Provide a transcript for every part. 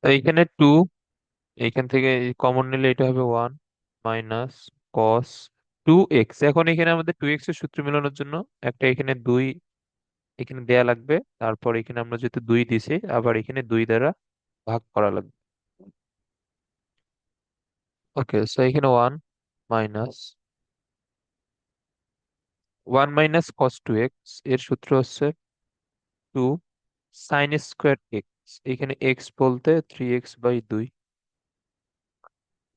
তো এইখানে টু, এইখান থেকে কমন নিলে এটা হবে one minus cos two x. এখন এখানে আমাদের টু এক্স এর সূত্র মেলানোর জন্য একটা এখানে দুই এখানে দেয়া লাগবে। তারপর এখানে আমরা যেহেতু দুই দিছি, আবার এখানে দুই দ্বারা ভাগ করা লাগবে। ওকে, সো এখানে one minus cos two x এর সূত্র হচ্ছে টু সাইন স্কোয়ার এক্স। এখানে এক্স বলতে 3x/2।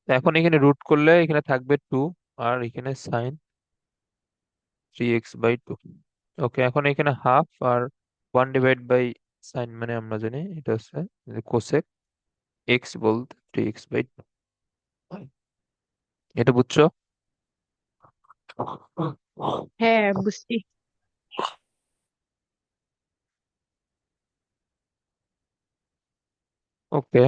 এখন এখানে রুট করলে এখানে থাকবে টু, আর এখানে সাইন 3x/2। ওকে, এখন এখানে হাফ আর 1 ডিভাইড বাই সাইন, মানে আমরা জানি এটা হচ্ছে কোসেক এক্স বলতে 3x/2। এটা বুঝছো? হ্যাঁ, বুঝছি। ওকে,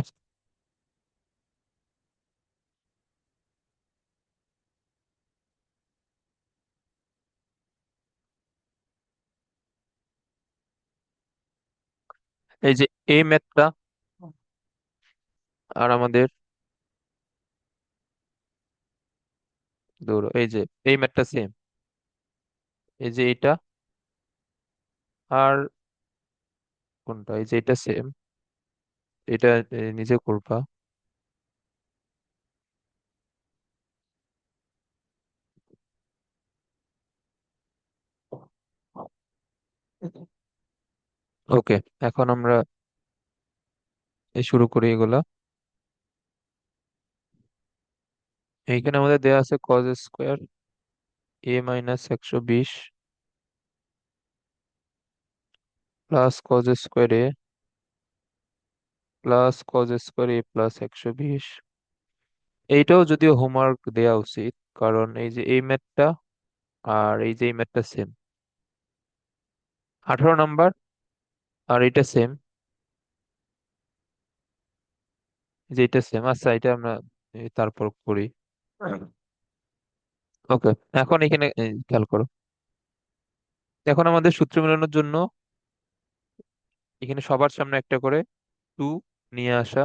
এই যে এই ম্যাথটা আর আমাদের ধরো এই যে এই ম্যাথটা সেম, এই যে এটা আর কোনটা, এই যে এটা সেম, এটা নিজে করবা। ওকে, এখন আমরা শুরু করি এগুলা। এইখানে আমাদের দেয়া আছে cos square a - 120 plus cos square A plus cos square a + 120। এইটাও যদিও হোমওয়ার্ক দেয়া উচিত, কারণ এই যে এই ম্যাথটা আর এই যে এই ম্যাথটা সেম, 18 নাম্বার, আর এটা সেম, যে এটা সেম। আচ্ছা, এটা আমরা তারপর করি। ওকে, এখন এখানে খেয়াল করো। এখন আমাদের সূত্র মেলানোর জন্য এখানে সবার সামনে একটা করে টু নিয়ে আসা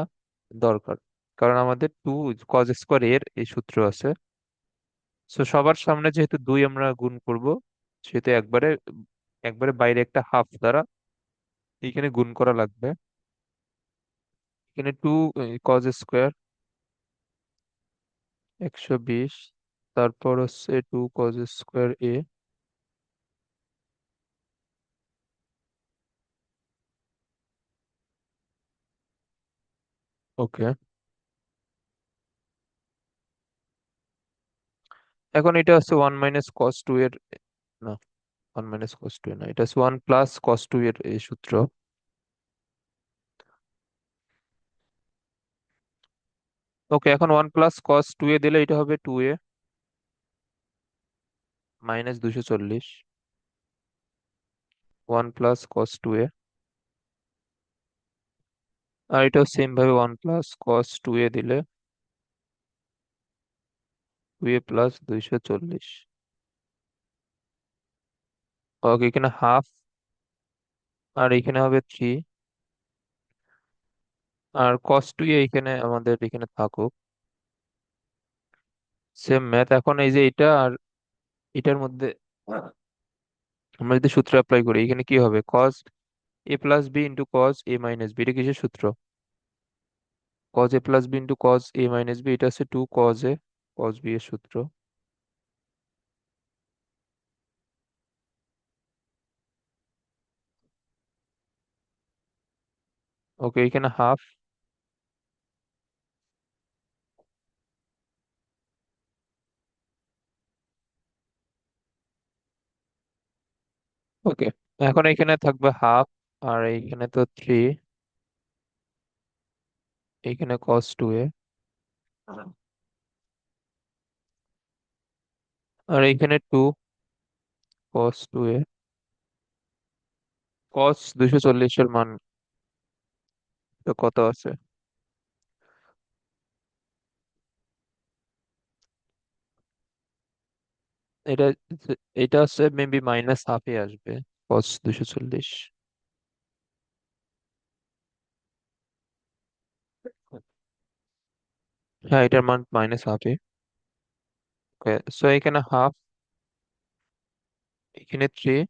দরকার, কারণ আমাদের টু কজ স্কোয়ার এর এই সূত্র আছে। তো সবার সামনে যেহেতু দুই আমরা গুণ করব, সেহেতু একবারে একবারে বাইরে একটা হাফ দ্বারা এখানে গুণ করা লাগবে। এখানে টু কজ স্কোয়ার 120, তারপর হচ্ছে টু কজ স্কোয়ার এ। ওকে, এখন এটা হচ্ছে ওয়ান মাইনাস কস টু এর, না, ওয়ান মাইনাস কস টু না, এটা হচ্ছে ওয়ান প্লাস কস টু এর এই সূত্র। ওকে, এখন one plus cos two A দিলে এটা হবে 2a - 240, one plus cos two A. আর এটাও সেম ভাবে one plus cos two A দিলে 2a + 240। ওকে, এখানে হাফ, আর এখানে হবে থ্রি, আর কস টু এ এখানে আমাদের এখানে থাকুক। Same math. এখন এই যে এটা আর এটার মধ্যে আমরা যদি সূত্র অ্যাপ্লাই করি, এখানে কি হবে? কস a + b * cos a - b, এটা কিসের সূত্র? cos a + b * cos a - b, এটা হচ্ছে two cos A cos B এর সূত্র। ওকে, এখানে হাফ। ওকে, এখন এখানে থাকবে হাফ, আর এইখানে তো থ্রি, এইখানে cos 2a, আর এইখানে টু cos 2a। কস 240 এর মান তো কত আছে? এটা এটা হচ্ছে মেবি মাইনাস হাফে আসবে, cos 240। হ্যাঁ, এটার মান -হাফ। ওকে, সো এখানে হাফ, এখানে 3,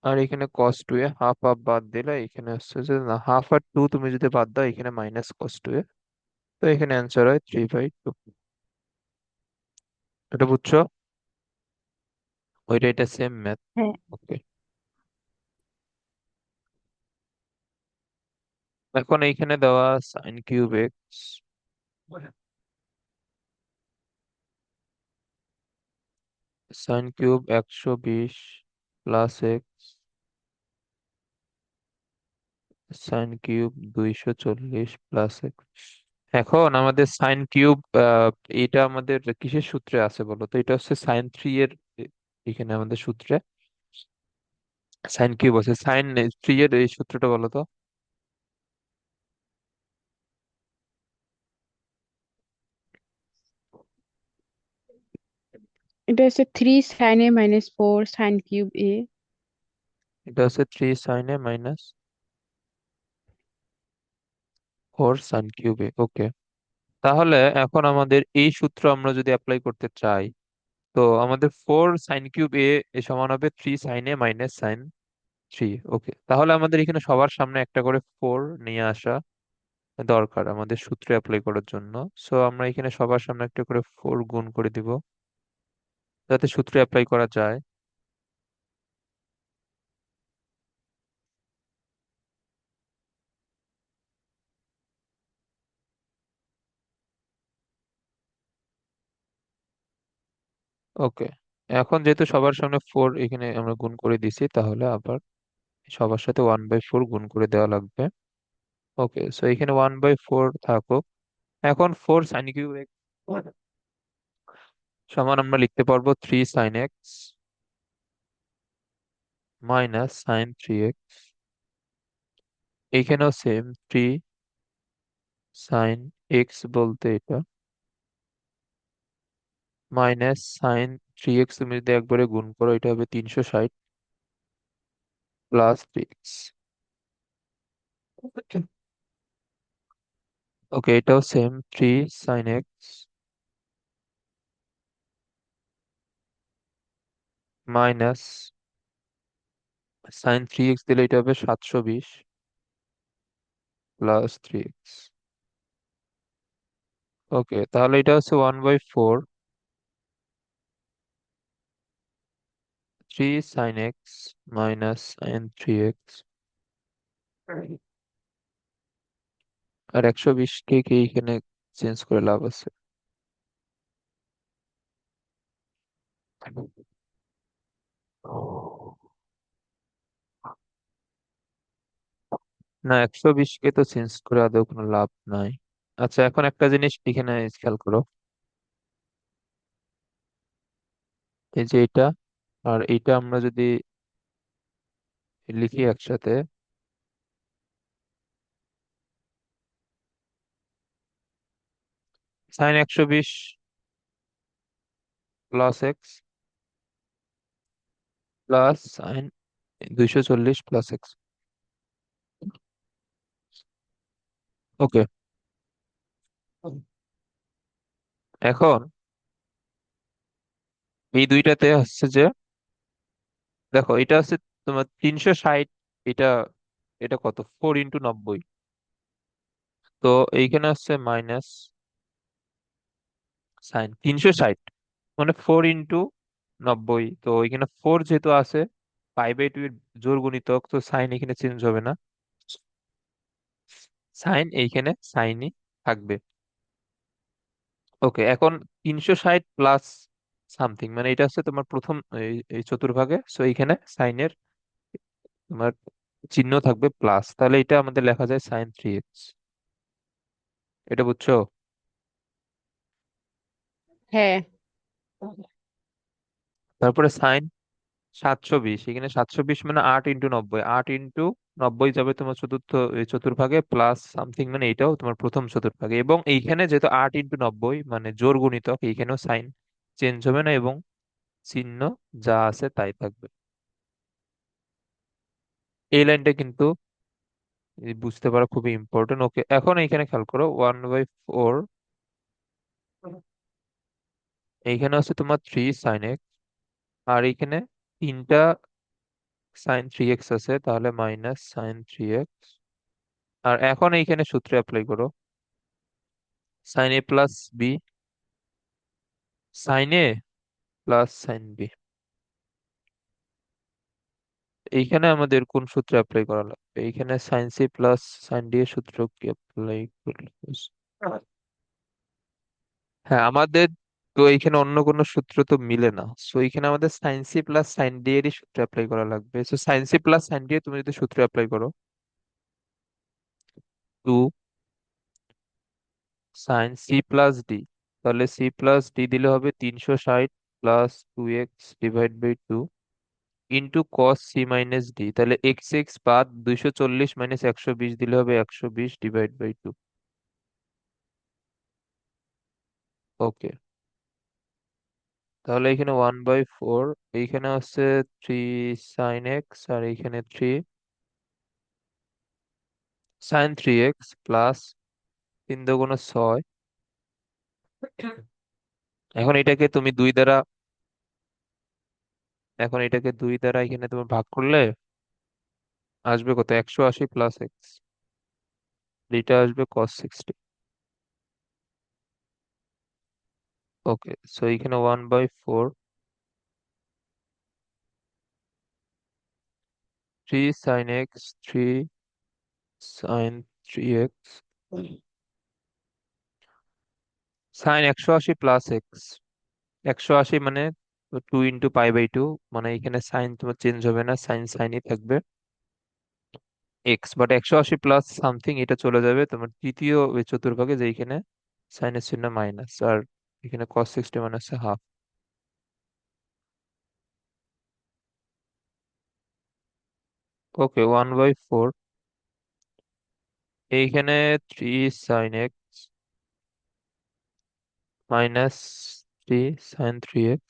আর এখানে cos 2, হাফ হাফ বাদ দিলে এখানে হচ্ছে যে না, হাফ আর 2 তুমি যদি বাদ দাও এখানে -cos 2। তো এখানে অ্যান্সার হয় 3/2। এটা বুঝছো? ওইটা এটা সেম ম্যাথ। হ্যাঁ, ওকে, এখন এইখানে দেওয়া sin³ x, sin³ 120 + x, sin³ 240 + x। এখন আমাদের sin³ এটা আমাদের কিসের সূত্রে আছে বলো তো? এটা হচ্ছে sin 3 এর এখানে আমাদের সূত্রে sin³ আছে। sin 3 এর এই সূত্রটা বলো তো। এটা হচ্ছে 3 sin a - 4 sin³ a। এটা হচ্ছে 3 sin a - 4 sin³a। ওকে, তাহলে এখন আমাদের এই সূত্র আমরা যদি অ্যাপ্লাই করতে চাই, তো আমাদের 4 sin³ a এ সমান হবে 3 sin a - sin 3। ওকে, তাহলে আমাদের এখানে সবার সামনে একটা করে 4 নিয়ে আসা দরকার আমাদের সূত্রে অ্যাপ্লাই করার জন্য। সো আমরা এখানে সবার সামনে একটা করে 4 গুণ করে দিব যাতে সূত্রে অ্যাপ্লাই করা যায়। ওকে, এখন যেহেতু সবার সামনে 4 এখানে আমরা গুণ করে দিছি, তাহলে আবার সবার সাথে 1/4 গুণ করে দেওয়া লাগবে। ওকে, সো এখানে 1/4 থাকুক। এখন 4 sin³ সমান আমরা লিখতে পারবো 3 sin x -sin 3x। এইখানেও সেম, 3 sin x বলতে এটা -sin 3x, তুমি যদি একবারে গুণ করো এটা হবে 360 + 3x। ওকে, এটাও same, 3 sin x -sin 3x দিলে এটা হবে 720 + 3x। ওকে, তাহলে এটা হচ্ছে 1/4 3 sin x -sin 3x। আর 120 কে কি এখানে চেঞ্জ করে লাভ আছে? না, 120 কে তো চেঞ্জ করে আদৌ কোনো লাভ নাই। আচ্ছা, এখন একটা জিনিস এখানে খেয়াল করো, এই যে এটা আর এইটা আমরা যদি লিখি একসাথে, sin 120 + x plus sin 240 + x। ওকে, এখন এই দুইটাতে হচ্ছে যে, দেখো এটা হচ্ছে তোমার 360, এটা এটা কত, 4 × 90। তো এইখানে হচ্ছে মাইনাস sin 360 মানে 4 × 90। তো এখানে 4 যেহেতু আছে, 5/2 এর জোড় গুণিতক, তো সাইন এখানে চেঞ্জ হবে না, সাইন এইখানে সাইনই থাকবে। ওকে, এখন 360 প্লাস সামথিং মানে এটা হচ্ছে তোমার প্রথম এই চতুর্ভাগে, সো এইখানে সাইনের তোমার চিহ্ন থাকবে প্লাস, তাহলে এটা আমাদের লেখা যায় sin 3x। এটা বুঝছো? হ্যাঁ, তারপরে সাইন 720, এখানে 720 মানে 8 × 90, 8 × 90 যাবে তোমার চতুর্থ এই চতুর্ভাগে, প্লাস সামথিং মানে এটাও তোমার প্রথম চতুর্ভাগে। এবং এইখানে যেহেতু 8 × 90 মানে জোড় গুণিতক, এইখানেও সাইন চেঞ্জ হবে না এবং চিহ্ন যা আছে তাই থাকবে। এই লাইনটা কিন্তু বুঝতে পারা খুবই ইম্পর্টেন্ট। ওকে, এখন এইখানে খেয়াল করো 1/4 এইখানে হচ্ছে তোমার 3 sin x, আর এইখানে তিনটা sin 3x আছে, তাহলে -sin 3x। আর এখন এইখানে সূত্র অ্যাপ্লাই করো, sin a+b, sin a+sin b। এইখানে আমাদের কোন সূত্র অ্যাপ্লাই করা লাগবে? এইখানে sin c+sin d এর সূত্র কি অ্যাপ্লাই করলে? হ্যাঁ, আমাদের তো এইখানে অন্য কোনো সূত্র তো মিলে না, সো এইখানে আমাদের sin c+sin d এরই সূত্র অ্যাপ্লাই করা লাগবে। সো sin c+sin d এর তুমি যদি সূত্র অ্যাপ্লাই করো, 2 sin c+d, তাহলে c+d দিলে হবে 360 +2x/2 ইন্টু cos c-d, তাহলে x বাদ 240 -120 দিলে হবে 120/2। ওকে, তাহলে এখানে 1/4, এইখানে হচ্ছে 3 sin x, আর এইখানে 3 sin 3x প্লাস 3 × 6। এখন এটাকে তুমি দুই দ্বারা এখানে তুমি ভাগ করলে আসবে কত? 180 + x, এটা আসবে cos 60। ওকে, সো এখানে 1/4, 3 sin x, 3 sin 3x, sine 180 + x, 180 মানে 2 × π/2, মানে এখানে সাইন তোমার চেঞ্জ হবে না, সাইন সাইনই থাকবে এক্স, বাট 180 প্লাস সামথিং এটা চলে যাবে তোমার তৃতীয় ওই চতুর্ভাগে, যে এখানে সাইনের চিহ্ন মাইনাস, আর এখানে cos 60 মানে হচ্ছে হাফ। ওকে, 1/4, এইখানে 3 sin x -3 sin 3x,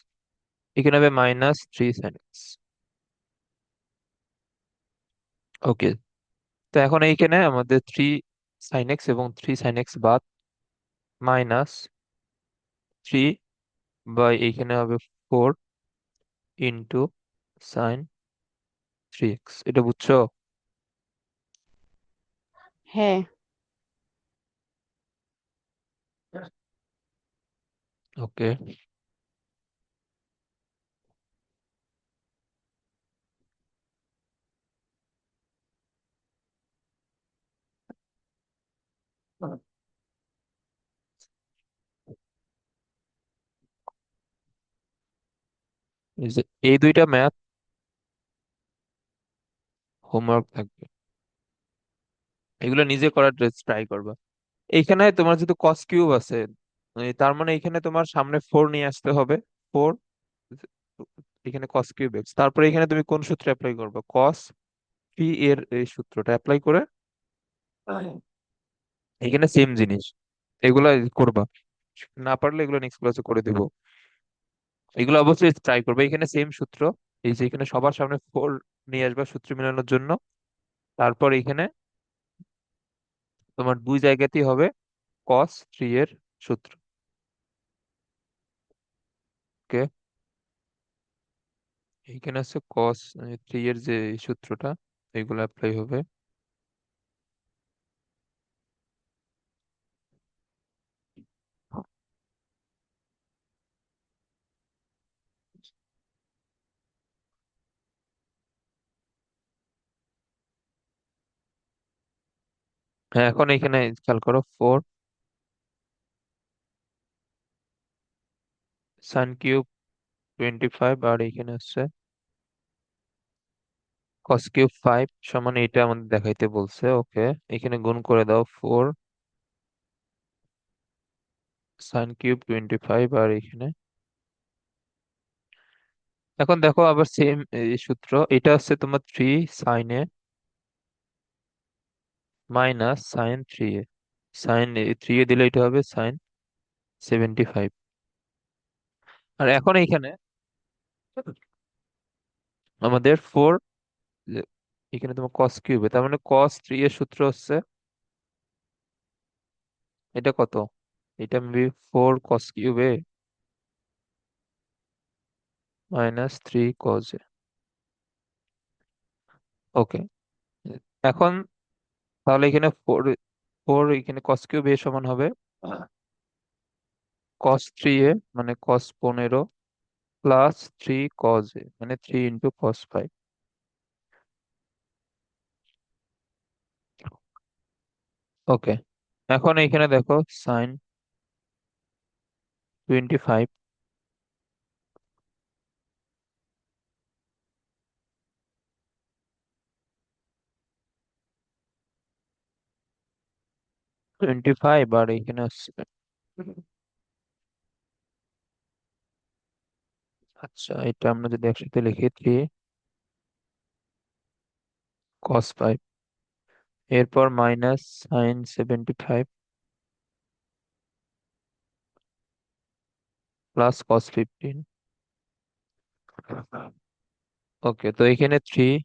এখানে হবে -3 sin x। ওকে, তো এখন এইখানে আমাদের 3 sin x এবং 3 sin x বাদ, -3/, এইখানে হবে 4 × sin 3x। এটা বুঝছো? হ্যাঁ। ওকে, এই দুইটা ম্যাথ হোমওয়ার্ক থাকবে, এগুলো নিজে করার ট্রাই করবা। এইখানে তোমার যেহেতু cos³ আছে, তার মানে এখানে তোমার সামনে 4 নিয়ে আসতে হবে। 4, এখানে cos³ তারপরে এখানে তুমি কোন সূত্র অ্যাপ্লাই করবে? cos 3 এর এই সূত্রটা অ্যাপ্লাই করে এখানে সেম জিনিস এগুলা করবা। না পারলে এগুলো নেক্সট ক্লাসে করে দিব। এগুলো অবশ্যই ট্রাই করবে, এখানে সেম সূত্র। এই যে এখানে সবার সামনে 4 নিয়ে আসবা সূত্র মেলানোর জন্য, তারপর এখানে তোমার দুই জায়গাতেই হবে cos 3 এর সূত্র। ওকে, এইখানে আছে cos 3 এর যে এই সূত্রটা, এগুলো অ্যাপ্লাই হবে। হ্যাঁ, এখন এখানে খেয়াল করো, 4 sin³ 25, আর এখানে হচ্ছে cos³ 5 সমান এটা আমাদের দেখাইতে বলছে। ওকে, এখানে গুণ করে দাও, 4 sin³ 25, আর এখানে এখন দেখো আবার সেম এই সূত্র, এটা হচ্ছে তোমার 3 sin a -sin 3a, sin 3a দিলে এটা হবে sin 75। আর এখন এইখানে আমাদের 4, এখানে তোমার cos³ তার মানে cos 3 এর সূত্র হচ্ছে এটা কত? এটা মেবি 4 cos³ -3 cos A। ওকে, এখন তাহলে এখানে ফোর ফোর এখানে cos³ A সমান হবে cos 3A, মানে cos 15 +3 cos A, মানে 3 × cos 5। ওকে, এখন এইখানে দেখো sin 25, 25 আর এইখানে হচ্ছে, আচ্ছা এটা আমরা যদি একসাথে লিখি 3 cos 5, এরপর -sin 75 +cos 15। ওকে, তো এখানে 3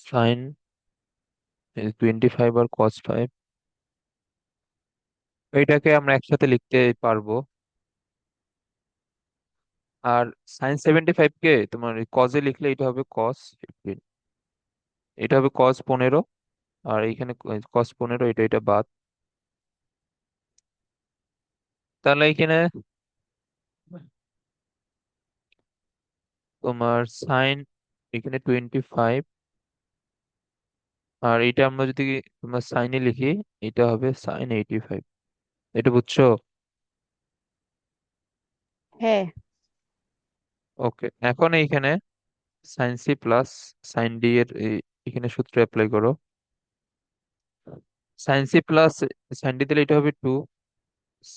sin 25 আর cos 5, এটাকে আমরা একসাথে লিখতে পারবো। আর sin 75 কে তোমার কজে লিখলে এটা হবে cos 15, এটা হবে cos 15, আর এইখানে cos 15, এটা এটা বাদ। তাহলে এখানে তোমার সাইন এখানে 25, আর এটা আমরা যদি তোমার সাইনে লিখি, এটা হবে sin 85। এটা বুঝছো? হ্যাঁ। ওকে, এখন এইখানে sine C plus sine D এর এখানে সূত্র অ্যাপ্লাই করো। Sine C plus sine D দিলে এটা হবে 2,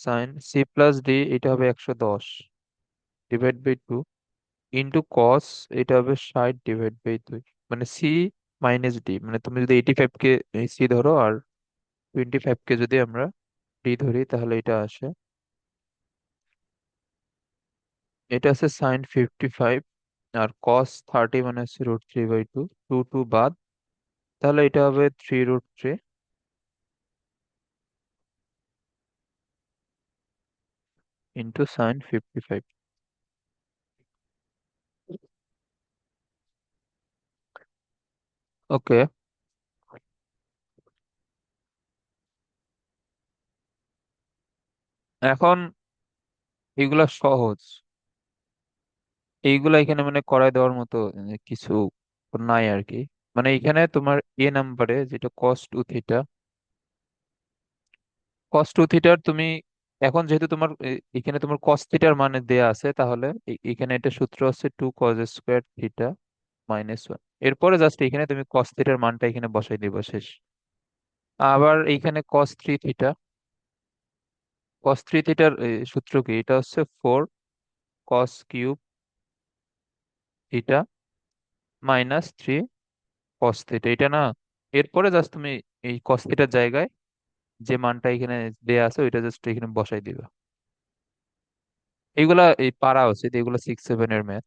sin C+D এটা হবে 110 /2, ইন্টু কস এটা হবে 60/2, মানে সি মাইনাস ডি, মানে তুমি যদি 85 কে সি ধরো আর 25 কে যদি আমরা ডি ধরি, তাহলে এটা আসে, এটা আছে sin 55, আর cos 30 মানে হচ্ছে √3/2, 2 বাদ, তাহলে এটা হবে 3√3 ইন্টু sin 55। ওকে, এখন এগুলা সহজ, এইগুলা এখানে মানে করায় দেওয়ার মতো কিছু নাই আর কি। মানে এখানে তোমার নাম্বারে যেটা cos 2 থিটার তুমি এখন যেহেতু তোমার এখানে তোমার cos থিটার মানে দেয়া আছে, তাহলে এখানে এটা সূত্র আছে 2 cos² θ - 1। এরপরে জাস্ট এখানে তুমি cos থিটার মানটা এখানে বসাই দিবা, শেষ। আবার এইখানে cos 3 থিটার সূত্র কি? এটা হচ্ছে 4 cos³ θ - 3 cos θ, এটা না? এরপরে জাস্ট তুমি এই cos থিটার জায়গায় যে মানটা এখানে দেয়া আছে ওইটা জাস্ট এখানে বসাই দিবা। এইগুলা এই পারা উচিত, এগুলো 6 7 এর ম্যাথ।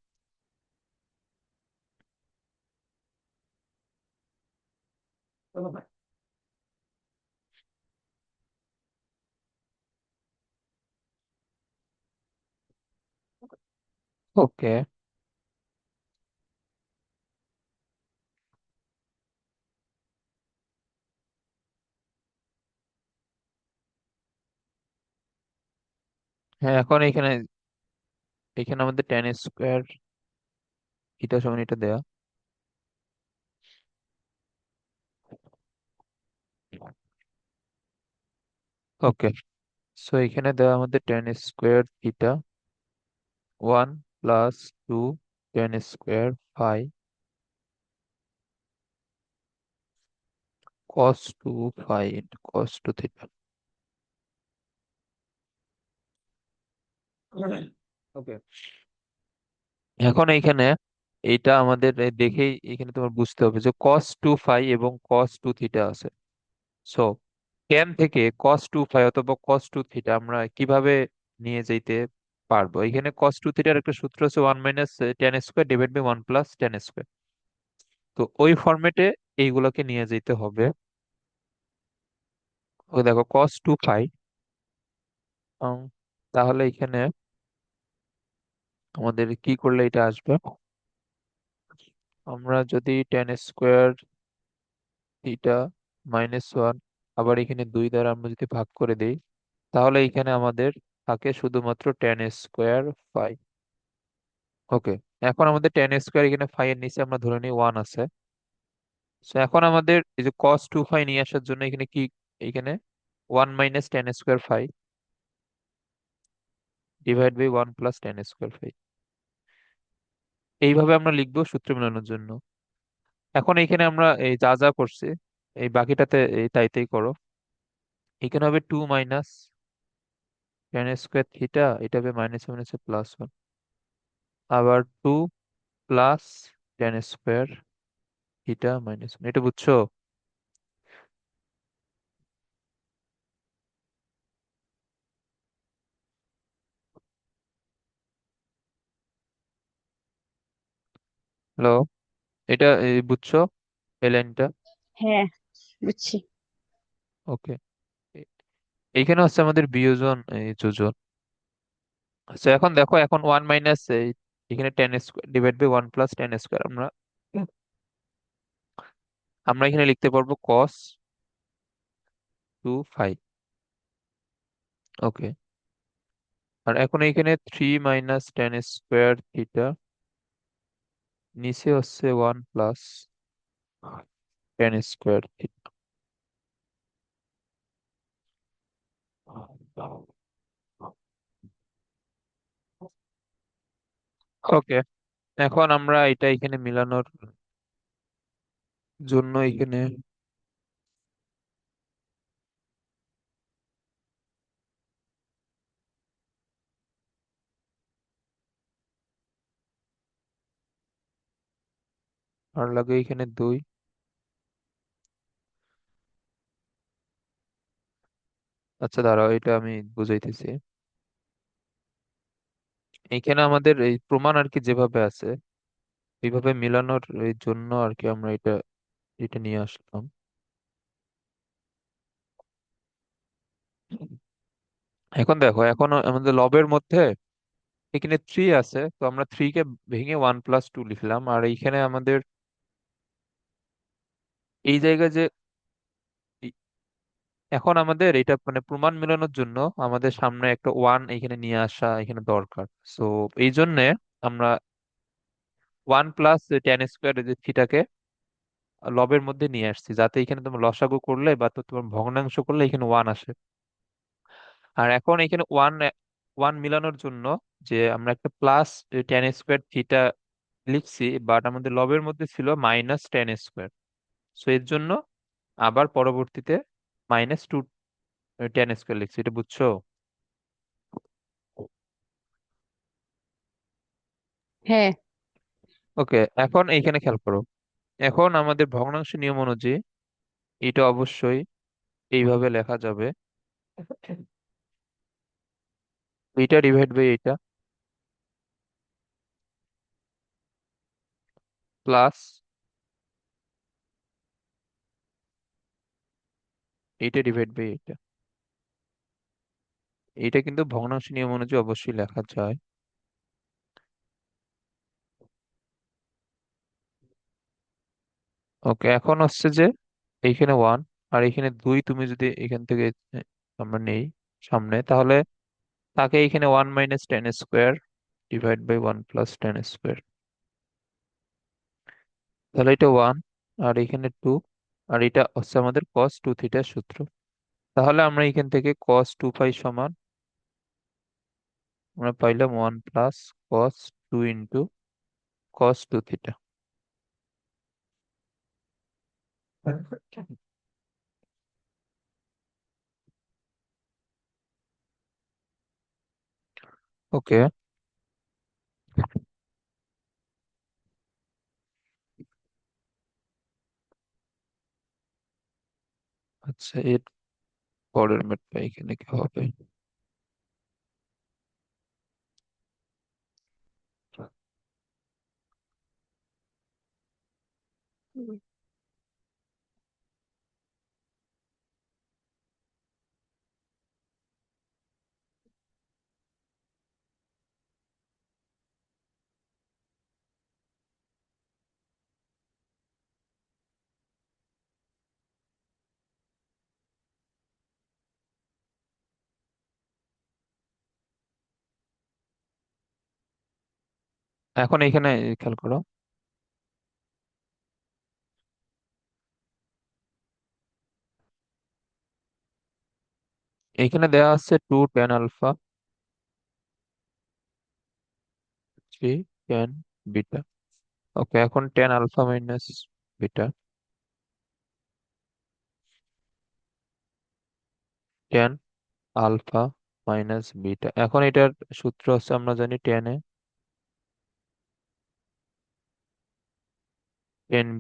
ওকে, হ্যাঁ এখন এখানে এখানে আমাদের tan² সমান এটা দেয়া। ওকে, সো এখানে দেওয়া আমাদের tan² θ 1 + 2 tan² cos 2 φ into cos 2 θ। ওকে, এখন এইখানে এইটা আমাদের দেখেই এখানে তোমার বুঝতে হবে যে cos 2 φ এবং cos 2 θ আছে। সো tan থেকে cos 2 φ অথবা cos 2 θ আমরা কিভাবে নিয়ে যেতে পারবো? এখানে cos 2 θ একটা সূত্র আছে 1 - tan² / 1 + tan²। তো ওই ফরম্যাটে এইগুলোকে নিয়ে যেতে হবে। ও দেখো cos 2 φ, তাহলে এখানে আমাদের কি করলে এটা আসবে? আমরা যদি টেন স্কোয়ার থিটা -1, আবার এখানে 2 দ্বারা আমরা যদি ভাগ করে দিই, তাহলে এখানে আমাদের থাকে শুধুমাত্র টেন স্কোয়ার ফাই। ওকে, এখন আমাদের টেন স্কোয়ার এখানে ফাই এর নিচে আমরা ধরে নিই 1 আছে। তো এখন আমাদের এই যে কস টু ফাই নিয়ে আসার জন্য এখানে কি, এখানে 1 - tan square phi divide by 1 + tan square phi, এইভাবে আমরা লিখবো সূত্র মেলানোর জন্য। এখন এইখানে আমরা এই যা যা করছি এই বাকিটাতে এই তাইতেই করো। এখানে হবে 2 - টেন স্কোয়ার থিটা, এটা হবে -1 - +1, আবার 2 + টেন স্কোয়ার থিটা -1, এটা বুঝছো? হ্যালো, এটা বুঝছো এই লাইনটা? হ্যাঁ, বুঝছি। ওকে, এইখানে হচ্ছে আমাদের বিয়োজন এই যোজন। আচ্ছা এখন দেখো, এখন 1 মাইনাস এখানে tan square divide by 1 + tan square, আমরা আমরা এখানে লিখতে পারবো cos 2 ফাই। ওকে, আর এখন এখানে 3 - টেন স্কোয়ার থিটা, নিচে হচ্ছে 1 + টেন স্কোয়ার থিটা। ওকে, এখন আমরা এটা এখানে মিলানোর জন্য এখানে আর লাগে এখানে 2। আচ্ছা দাঁড়াও, এটা আমি বুঝাইতেছি। এখানে আমাদের এই প্রমাণ আর কি যেভাবে আছে এইভাবে মিলানোর এই জন্য আর কি আমরা এটা এটা নিয়ে আসলাম। এখন দেখো, এখন আমাদের লবের মধ্যে এখানে 3 আছে, তো আমরা 3 কে ভেঙে 1 + 2 লিখলাম। আর এইখানে আমাদের এই জায়গায় যে এই- এখন আমাদের এটা মানে প্রমাণ মেলানোর জন্য আমাদের সামনে একটা 1 এখানে নিয়ে আসা এখানে দরকার। সো এই জন্যে আমরা 1 + টেন স্কোয়ার যে থিটাকে লবের মধ্যে নিয়ে আসছি, যাতে এখানে তোমার লসাগু করলে বা তো তোমার ভগ্নাংশ করলে এখানে 1 আসে। আর এখন এখানে ওয়ান ওয়ান মিলানোর জন্য যে আমরা একটা +টেন স্কোয়ার থিটা লিখছি, বাট আমাদের লবের মধ্যে ছিল -টেন স্কোয়ার। সো এর জন্য আবার পরবর্তীতে -2 টেন স্কোয়ার লিখছি, এটা বুঝছো? হ্যাঁ, ওকে, এখন এইখানে খেয়াল করো। এখন আমাদের ভগ্নাংশ নিয়ম অনুযায়ী এটা অবশ্যই এইভাবে লেখা যাবে, এটা ডিভাইড বাই এটা প্লাস এটা ডিভাইড বাই এটা। এটা কিন্তু ভগ্নাংশ নিয়ম অনুযায়ী অবশ্যই লেখা যায়। ওকে, এখন হচ্ছে যে এইখানে 1 আর এখানে 2 তুমি যদি এখান থেকে আহ, আমরা নেই সামনে, তাহলে তাকে এখানে 1 - tan square divide by 1 + tan square. তাহলে এটা 1 আর এখানে 2, আর এটা হচ্ছে আমাদের cos 2 থিটার সূত্র। তাহলে আমরা এখান থেকে cos 2 ফাই সমান আমরা পাইলাম 1 + cos 2 × cos 2 থিটা। ওকে, আচ্ছা এর পরের ম্যাথটা এখানে কি হবে? এখন এইখানে খেয়াল করো, এইখানে দেওয়া আছে 2 tan alpha, 3 tan beta. Okay, এখন 10 alpha minus beta, 10 alpha minus beta. এখন এটার সূত্র হচ্ছে, আমরা জানি tan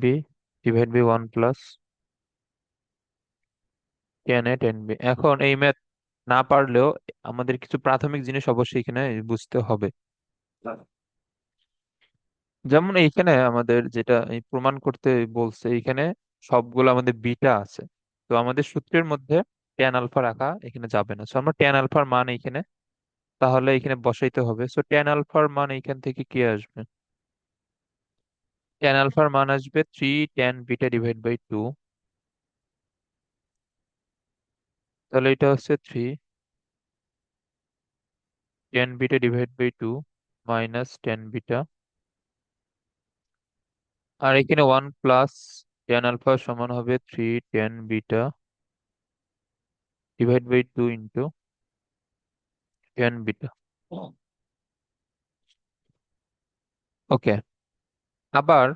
B divide by 1 plus tan B. এখন এই ম্যাথ না পারলেও আমাদের কিছু প্রাথমিক জিনিস অবশ্যই এখানে বুঝতে হবে। যেমন এইখানে আমাদের যেটা এই প্রমাণ করতে বলছে, এইখানে সবগুলো আমাদের বিটা আছে। তো আমাদের সূত্রের মধ্যে ট্যান আলফা রাখা এখানে যাবে না, সো আমরা ট্যান আলফার মান এইখানে তাহলে এখানে বসাইতে হবে। সো ট্যান আলফার মান এইখান থেকে কি আসবে? ট্যান আলফার মান আসবে 3 tan বিটা ডিভাইড বাই 2। তাহলে এটা হচ্ছে 3 tan beta divide by 2 minus tan beta. আর এখানে 1 প্লাস ট্যান আলফা সমান হবে 3 tan beta divide by 2 into tan beta. Okay, আবার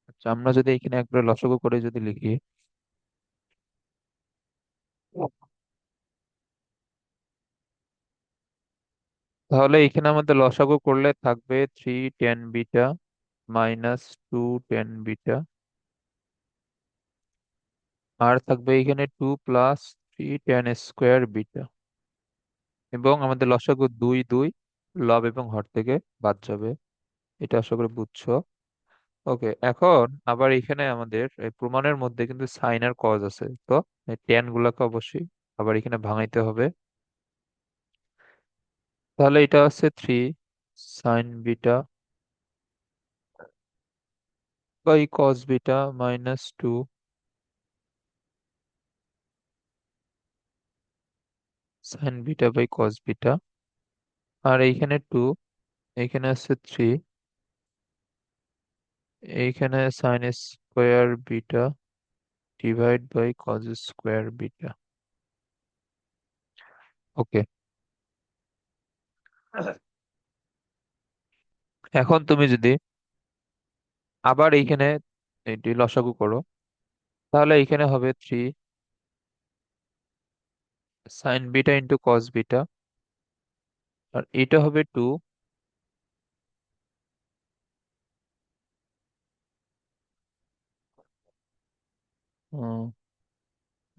আচ্ছা, আমরা যদি এখানে একবার লসাগু করে যদি লিখি, তাহলে এখানে আমাদের লসাগু করলে থাকবে 3 tan beta minus 2 tan beta, আর থাকবে এখানে 2 প্লাস 3 tan স্কোয়ার বিটা। এবং আমাদের লসাগু দুই দুই, লব এবং হর থেকে বাদ যাবে। এটা আশা করি বুঝছো। ওকে, এখন আবার এখানে আমাদের এই প্রমাণের মধ্যে কিন্তু সাইন আর কজ আছে, তো ট্যান গুলাকে অবশ্যই আবার এখানে ভাঙাইতে হবে। তাহলে এটা হচ্ছে 3 sin beta by cos beta minus 2 sin beta by cos beta. আর এইখানে 2, এইখানে আছে 3, এইখানে sin square beta divide by cos square beta. Okay, এখন তুমি যদি আবার এইখানে এটি লসাগু করো, তাহলে এইখানে হবে 3 sin beta into cos beta, আর এটা হবে 2।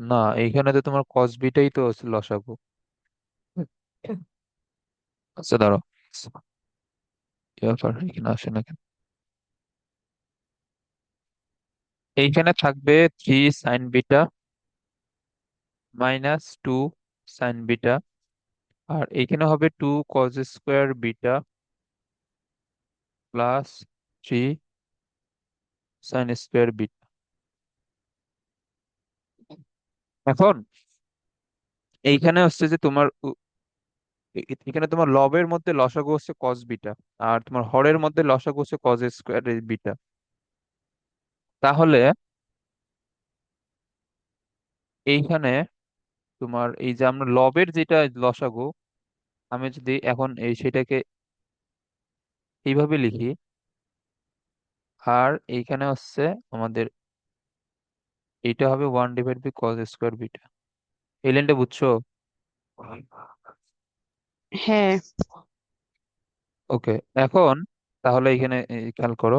না, এইখানে তো তোমার cos বিটাই তো আছে লসাগু। আচ্ছা দাঁড়াও, কি ব্যাপার এখানে আসে না কেন? এইখানে থাকবে 3 sin beta minus 2 sin beta, আর এইখানে হবে 2 cos square beta plus 3 sin square beta. এখন এইখানে হচ্ছে যে তোমার এখানে তোমার লবের মধ্যে লসাগু হচ্ছে cos বিটা, আর তোমার হরের মধ্যে লসাগু হচ্ছে cos স্কোয়ার বিটা। তাহলে এইখানে তোমার এই যে আমরা লবের যেটা লসাগু, আমি যদি এখন এই সেটাকে এইভাবে লিখি, আর এইখানে হচ্ছে আমাদের এইটা হবে 1/cos স্কোয়ার বিটা। এই লাইনটা বুঝছো? হ্যাঁ, ওকে, এখন তাহলে এখানে খেয়াল করো,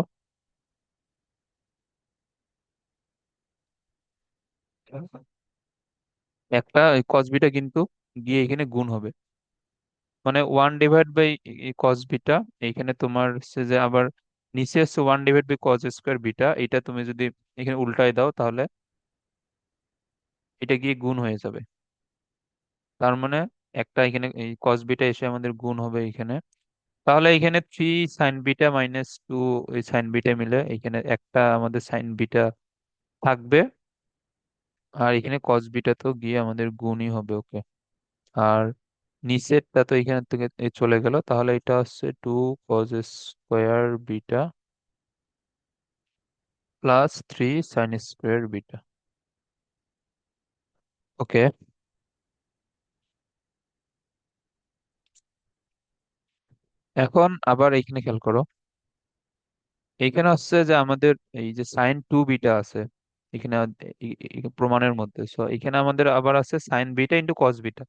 একটা cos বিটা কিন্তু গিয়ে এখানে গুণ হবে, মানে 1/cos বিটা। এইখানে তোমার হচ্ছে যে আবার নিচে হচ্ছে 1/cos স্কোয়ার বিটা, এটা তুমি যদি এখানে উল্টায় দাও তাহলে এটা গিয়ে গুণ হয়ে যাবে। তার মানে একটা এখানে এই cos বিটা এসে আমাদের গুণ হবে এখানে। তাহলে এখানে 3 sin বিটা মাইনাস 2, এই সাইন বিটা মিলে এখানে একটা আমাদের সাইন বিটা থাকবে, আর এখানে cos বিটা তো গিয়ে আমাদের গুণই হবে। ওকে, আর নিচেরটা তো এখানে থেকে চলে গেল, তাহলে এটা হচ্ছে two cos square beta plus three sine square beta. Okay, এখন আবার এইখানে খেয়াল করো। এইখানে হচ্ছে যে আমাদের এই যে সাইন টু বিটা আছে এখানে প্রমাণের মধ্যে, সো এখানে আমাদের আবার আছে sign beta into cos beta.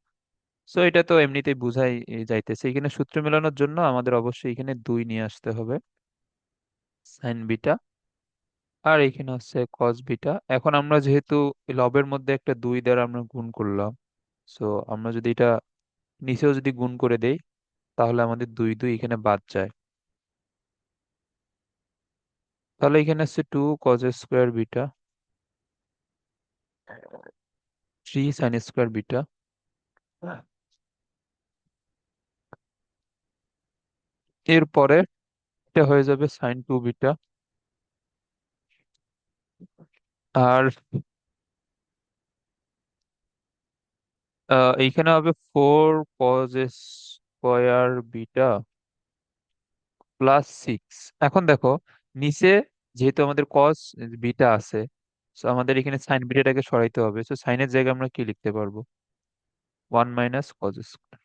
So এটা তো এমনিতেই বুঝাই যাইতেছে, এখানে সূত্র মেলানোর জন্য আমাদের অবশ্যই এখানে দুই নিয়ে আসতে হবে, সাইন বিটা। আর এখানে হচ্ছে কস বিটা। এখন আমরা যেহেতু এই লবের মধ্যে একটা দুই দ্বারা আমরা গুণ করলাম, সো আমরা যদি এটা নিচেও যদি গুণ করে দেই, তাহলে আমাদের দুই দুই এখানে বাদ যায়। তাহলে এখানে হচ্ছে two cos square beta three sine square beta. এরপরে এটা হয়ে যাবে সাইন টু বিটা। আর এইখানে হবে four cause square beta plus six. এখন দেখো, নিচে যেহেতু আমাদের কস বিটা আছে, তো আমাদের এখানে সাইন বিটাটাকে সরাইতে হবে। তো সাইনের জায়গায় আমরা কি লিখতে পারবো? One minus cos square.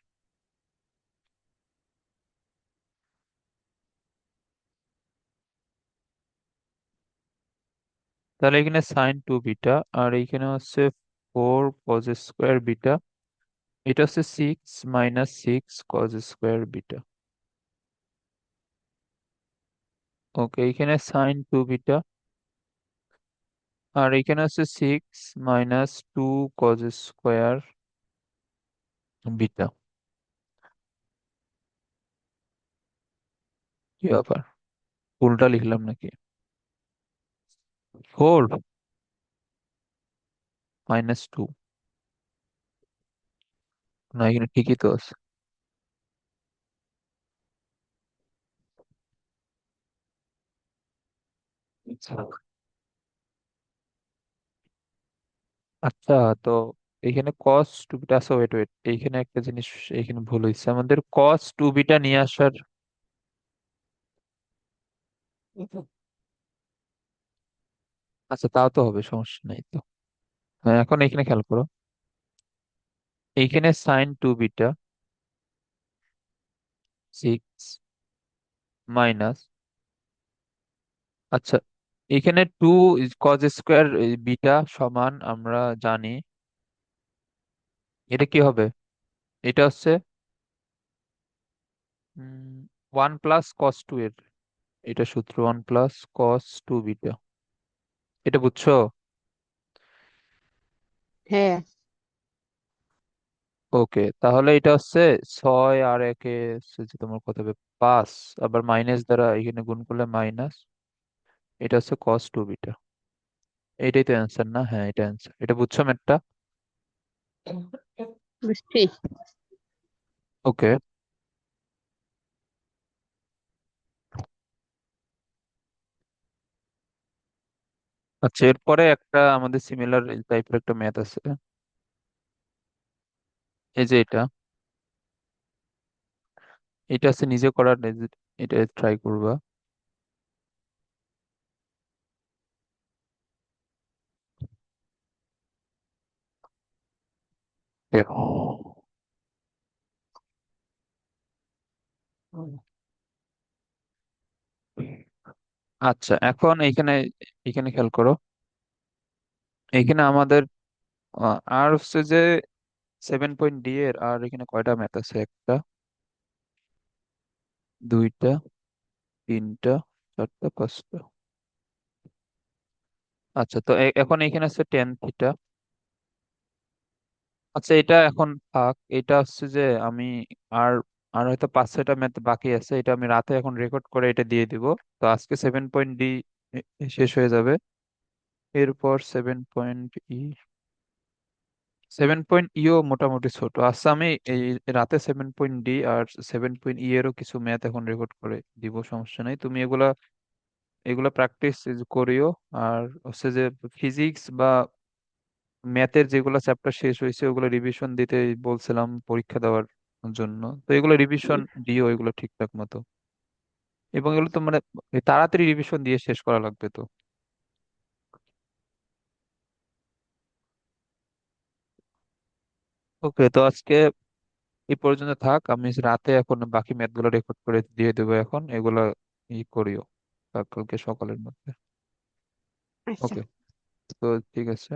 তাহলে এখানে সাইন টু বিটা, আর এইখানে হচ্ছে ফোর কজ স্কোয়ার বিটা, এটা হচ্ছে six minus six cos square beta. Okay, এখানে সাইন টু বিটা, আর এখানে হচ্ছে six minus two cos square beta. কি ব্যাপার, উল্টা লিখলাম নাকি? ফোর মাইনাস টু, না এখানে ঠিকই তো আছে। আচ্ছা, আচ্ছা, তো এখানে কস টু বিটা আছে, ওয়েট ওয়েট, এইখানে একটা জিনিস এখানে ভুল হয়েছে, আমাদের কস টু বিটা নিয়ে আসার। আচ্ছা, তাও তো হবে, সমস্যা নাই তো। হ্যাঁ, এখন এখানে খেয়াল করো, এইখানে sine two beta six minus, আচ্ছা, এখানে টু কজ স্কোয়ার বিটা সমান আমরা জানি, এটা কি হবে? এটা হচ্ছে ওয়ান প্লাস কস টু এর, এটা সূত্র one plus cos two beta. এটা বুঝছো? হ্যাঁ। ওকে, তাহলে এটা হচ্ছে ছয় আর একে হচ্ছে যে তোমার কত হবে, পাঁচ, আবার মাইনাস দ্বারা এখানে গুণ করলে মাইনাস, এটা হচ্ছে কস টু বিটা। এটাই তো অ্যান্সার না? হ্যাঁ, এটা অ্যান্সার, এটা বুঝছো ম্যাটটা? বুঝছি। ওকে, আচ্ছা, এরপরে একটা আমাদের সিমিলার টাইপের একটা ম্যাথ আছে, এই যে এটা, এটা আছে নিজে করার, এটা ট্রাই করবা। দেখো। আচ্ছা, এখন এইখানে এখানে খেয়াল করো, এইখানে আমাদের আর হচ্ছে যে 7 ডি এর, আর এখানে কয়টা ম্যাথ আছে? একটা, দুইটা, তিনটা, চারটা, পাঁচটা। আচ্ছা, তো এখন এখানে আছে টেন থিটা। আচ্ছা, এটা এখন থাক, এটা হচ্ছে যে আমি আর আর হয়তো পাঁচ ছয়টা ম্যাথ বাকি আছে, এটা আমি রাতে এখন রেকর্ড করে এটা দিয়ে দিব। তো আজকে 7 ডি শেষ হয়ে যাবে, এরপর 7 ই, 7 ইও মোটামুটি ছোট। আচ্ছা, আমি এই রাতে 7 ডি আর 7 এরও কিছু ম্যাথ এখন রেকর্ড করে দিব, সমস্যা নাই, তুমি এগুলা এগুলা প্র্যাকটিস করিও। আর হচ্ছে যে ফিজিক্স বা ম্যাথের যেগুলো চ্যাপ্টার শেষ হয়েছে ওগুলো রিভিশন দিতে বলছিলাম পরীক্ষা দেওয়ার জন্য। তো এগুলো রিভিশন দিও, এগুলো ঠিকঠাক মতো। এবং এগুলো তো মানে এই তাড়াতাড়ি রিভিশন দিয়ে শেষ করা লাগবে তো। ওকে, তো আজকে এই পর্যন্ত থাক। আমি রাতে এখন বাকি ম্যাথ গুলো রেকর্ড করে দিয়ে দেবো, এখন এগুলো করিও কালকে সকালের মধ্যে। আচ্ছা। ওকে, তো ঠিক আছে।